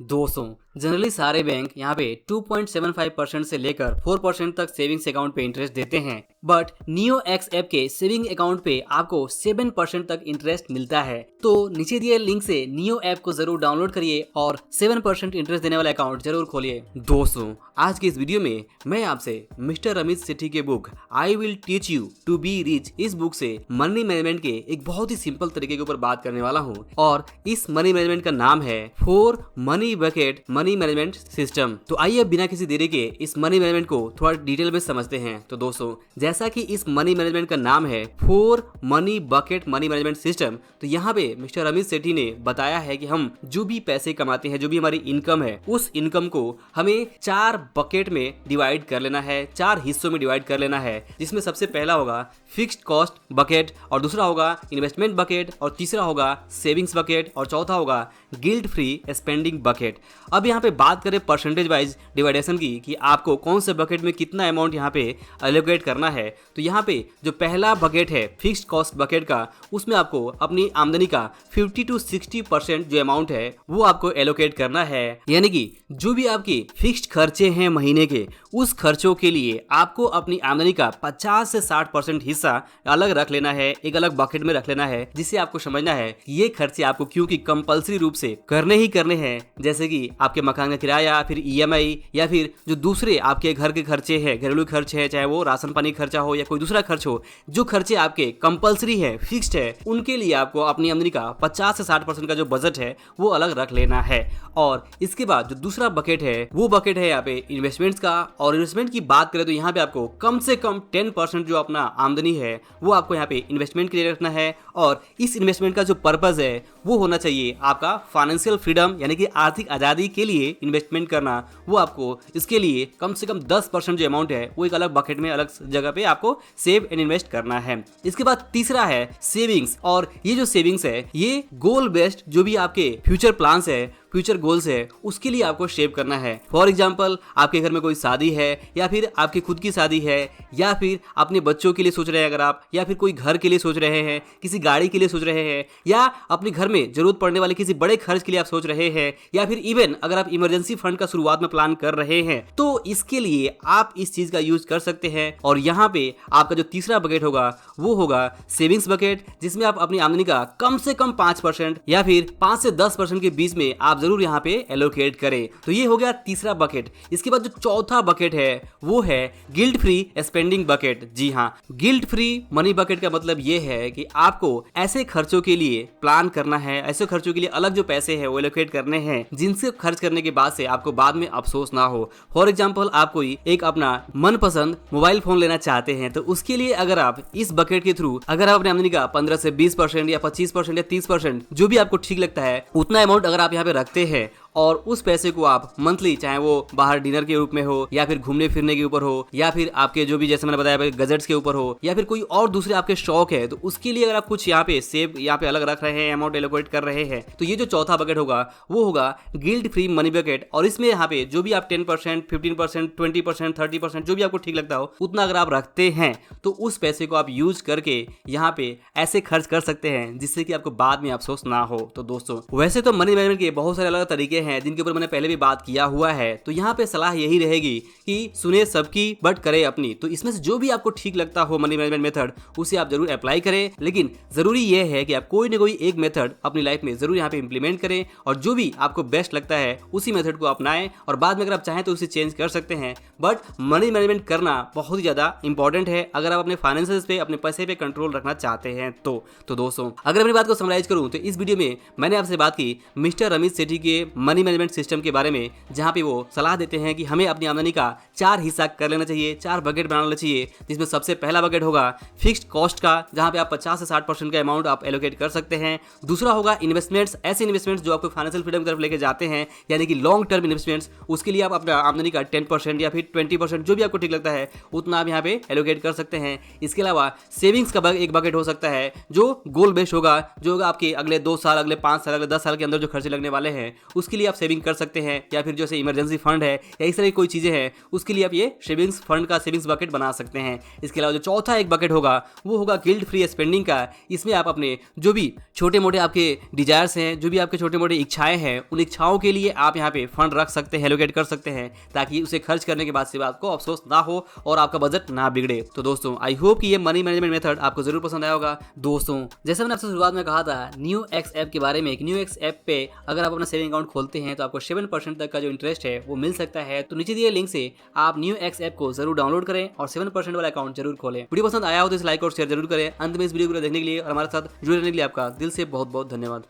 200 generally सारे bank यहाँ पे 2.75% से लेकर 4% तक सेविंग्स अकाउंट पे इंटरेस्ट देते हैं, बट नियो एक्स ऐप के सेविंग अकाउंट पे आपको 7% तक इंटरेस्ट मिलता है। तो नीचे दिए लिंक से नियो ऐप को जरूर डाउनलोड करिए और 7% इंटरेस्ट देने वाला अकाउंट जरूर खोलिए। दोस्तों, आज की इस वीडियो में मैं आपसे मिस्टर अमित सेठी के book I will teach you to be rich इस बुक से मनी मैनेजमेंट के एक बहुत ही सिंपल तरीके के ऊपर बात करने वाला हूँ, और इस मनी मैनेजमेंट का नाम है 4 money bucket money management system. तो आइए अब बिना किसी देरी के इस मनी मैनेजमेंट को थोड़ा डिटेल में समझते हैं। तो दोस्तों, जैसा कि इस मनी मैनेजमेंट का नाम है 4 money bucket money management system, तो यहाँ पे मिस्टर अमित सेठी ने बताया है कि हम जो भी पैसे कमाते हैं, जो भी हमारी इनकम है, उस इनकम को हमें 4 बकेट में डिवाइड कर लेना है, 4 हिस्सों में डिवाइड कर लेना है, जिसमें सबसे पहला होगा फिक्स्ड कॉस्ट बकेट, और दूसरा होगा इन्वेस्टमेंट बकेट, और तीसरा होगा सेविंग्स बकेट, और चौथा होगा गिल्ट फ्री स्पेंडिंग बकेट। अब यहाँ पे बात करें परसेंटेज वाइज डिवाइडेशन की कि आपको कौन से बकेट में कितना अमाउंट यहाँ पे एलोकेट करना है, तो यहाँ पे जो पहला बकेट है फिक्स्ड कॉस्ट बकेट का, उसमें आपको अपनी आमदनी का 50 to 60% जो अमाउंट है वो आपको एलोकेट करना है। यानी कि जो भी आपके फिक्स्ड खर्चे हैं महीने के, उस खर्चों के लिए आपको अपनी आमदनी का 50 से 60% हिस्सा अलग रख लेना है, एक अलग बकेट में रख लेना है, जिससे आपको समझना है कि ये खर्चे आपको क्योंकि कंपलसरी रूप से करने ही करने हैं, जैसे कि आपके मकान का किराया, फिर ईएमआई, या फिर जो दूसरे आपके घर के खर्चे हैं, घरेलू खर्च है, चाहे वो राशन पानी खर्चा हो या कोई दूसरा खर्च हो, जो खर्चे आपके कंपलसरी है, फिक्स्ड है, उनके लिए आपको अपनी आमदनी का 50 से 60% का जो बजट है वो अलग रख लेना है। और इसके बाद जो दूसरा बकेट है वो बकेट है यहाँ पे इन्वेस्टमेंट्स का। और इन्वेस्टमेंट की बात करें तो यहाँ पे आपको कम से कम 10% जो अपना आमदनी है वो आपको यहाँ पे इन्वेस्टमेंट के लिए रखना है, और इस इन्वेस्टमेंट का जो पर्पज है वो होना चाहिए आपका फाइनेंशियल फ्रीडम, यानी कि आर्थिक आजादी के लिए इन्वेस्टमेंट करना। वो आपको इसके लिए कम से कम 10% जो अमाउंट है वो एक अलग बकेट में अलग जगह पे आपको सेव एंड इन्वेस्ट करना है। इसके बाद तीसरा है सेविंग्स, और ये जो सेविंग्स है ये गोल बेस्ड जो भी आपके फ्यूचर प्लान्स है, फ्यूचर गोल्स है, उसके लिए आपको शेप करना है। फॉर एग्जांपल, आपके घर में कोई शादी है, या फिर आपकी खुद की शादी है, या फिर अपने बच्चों के लिए सोच रहे हैं अगर आप, या फिर कोई घर के लिए सोच रहे हैं, किसी गाड़ी के लिए सोच रहे हैं, या अपने घर में जरूरत पड़ने वाले किसी बड़े खर्च के लिए आप सोच रहे हैं, या फिर इवन अगर आप इमरजेंसी फंड का शुरुआत में प्लान कर रहे हैं, तो इसके लिए आप इस चीज का यूज कर सकते हैं। और यहाँ पे आपका जो तीसरा बकेट होगा वो होगा सेविंग्स बकेट, जिसमें आप अपनी आमदनी का कम से कम 5% या फिर 5 से 10% के बीच में आप जरूर यहाँ पे एलोकेट करें। तो ये हो गया तीसरा बकेट। इसके बाद जो चौथा बकेट है वो है गिल्ट फ्री स्पेंडिंग बकेट। जी हाँ, गिल्ट फ्री मनी बकेट का मतलब ये है कि आपको ऐसे खर्चों के लिए प्लान करना है, ऐसे खर्चों के लिए अलग जो पैसे है वो एलोकेट करने हैं, जिनसे खर्च करने के बाद से आपको बाद में अफसोस ना हो। फॉर एग्जाम्पल, आप कोई एक अपना मनपसंद मोबाइल फोन लेना चाहते हैं, तो उसके लिए अगर आप इस बकेट के थ्रू अगर आप अपनी आमदनी का 15 से 20% या 25% या 30% जो भी आपको ठीक लगता है उतना अमाउंट अगर आप यहाँ पे रखते हैं, और उस पैसे को आप मंथली, चाहे वो बाहर डिनर के रूप में हो, या फिर घूमने फिरने के ऊपर हो, या फिर आपके जो भी जैसे मैंने बताया गजट्स के ऊपर हो, या फिर कोई और दूसरे आपके शौक है, तो उसके लिए अगर आप कुछ यहाँ पे सेव यहाँ पे अलग रख रहे हैं, अमाउंट एलोकेट कर रहे हैं, तो ये जो चौथा बकेट होगा वो होगा गिल्ट फ्री मनी बकेट। और इसमें यहाँ पे जो भी आप 10%, 15%, 20%, 30% जो भी आपको ठीक लगता हो उतना अगर आप रखते हैं, तो उस पैसे को आप यूज करके यहाँ पे ऐसे खर्च कर सकते हैं जिससे कि आपको बाद में अफसोस ना हो। तो दोस्तों, वैसे तो मनी मैनेजमेंट के बहुत सारे अलग तरीके हैं जिनके ऊपर मैंने पहले भी बात किया हुआ है, तो यहाँ पे सलाह यही रहेगी कि सुने सबकी बट करे अपनी। तो इसमें से जो भी आपको ठीक लगता हो मनी मैनेजमेंट मेथड, उसे आप जरूर अप्लाई करें, लेकिन जरूरी यह है कि आप कोई ना कोई एक मेथड अपनी लाइफ में जरूर यहाँ पे इंप्लीमेंट करें, और जो भी आपको बेस्ट लगता है उसी मेथड को अपनाएं, और बाद में अगर आप चाहें तो उसे चेंज कर सकते हैं। बट मनी मैनेजमेंट करना बहुत ही ज्यादा इंपॉर्टेंट है अगर आप अपने फाइनेंसेस पे, अपने पैसे पे कंट्रोल रखना चाहते हैं। तो दोस्तों, अगर अपनी बात को समराइज करूं तो इस वीडियो में मैंने आपसे बात की मिस्टर अमित सेठी के मनी मैनेजमेंट सिस्टम के बारे में, जहां पे वो सलाह देते हैं कि हमें अपनी आमदनी का 4 हिस्सा कर लेना चाहिए, 4 बकेट बना लेना चाहिए, जिसमें सबसे पहला बकेट होगा फिक्स्ड कॉस्ट का, जहां पे आप 50 से 60% का अमाउंट आप एलोकेट कर सकते हैं। दूसरा होगा इन्वेस्टमेंट्स, ऐसे इन्वेस्टमेंट्स जो आपको फाइनेंशियल फ्रीडम की तरफ लेके जाते हैं, यानी कि लॉन्ग टर्म इन्वेस्टमेंट्स, उसके लिए आप अपना आमदनी का 10% या फिर 20% जो भी आपको ठीक लगता है उतना आप यहाँ पे एलोकेट कर सकते हैं। इसके अलावा सेविंग्स का एक बकेट हो सकता है जो गोल बेस्ड होगा, जो आपके अगले 2 साल, अगले 5 साल, अगले 10 साल के अंदर जो खर्चे लगने वाले हैं उसके लिए लिए आप सेविंग कर सकते हैं, या फिर जैसे इमरजेंसी फंड है या इस तरह की कोई चीजें हैं उसके लिए आप ये सेविंग्स फंड का सेविंग्स बकेट बना सकते हैं। इसके अलावा जो चौथा एक बकेट होगा वो होगा गिल्ट फ्री स्पेंडिंग का। इसमें आप अपने जो भी छोटे मोटे आपके डिजायर्स हैं, जो भी आपके छोटे मोटे इच्छाएं हैं, उन इच्छाओं के लिए आप यहाँ पे फंड रख सकते हैं, एलोकेट कर सकते हैं, ताकि उसे खर्च करने के बाद से आपको अफसोस ना हो और आपका बजट ना बिगड़े। तो दोस्तों आई होप कि ये मनी मैनेजमेंट मेथड आपको जरूर पसंद आया होगा। दोस्तों जैसे मैंने आपसे शुरुआत में कहा था न्यू एक्स ऐप के बारे में, न्यू एक्स ऐप पे अगर आप अपना सेविंग अकाउंट खोलते हैं तो आपको 7% तक का जो इंटरेस्ट है वो मिल सकता है। तो नीचे दिए लिंक से आप न्यू एक्स ऐप को जरूर डाउनलोड करें और 7% वाला अकाउंट जरूर खोलें। वीडियो पसंद आया हो तो इस लाइक और शेयर जरूर करें। अंत में इस वीडियो को देखने के लिए और हमारे साथ जुड़े रहने के लिए आपका दिल से बहुत बहुत धन्यवाद।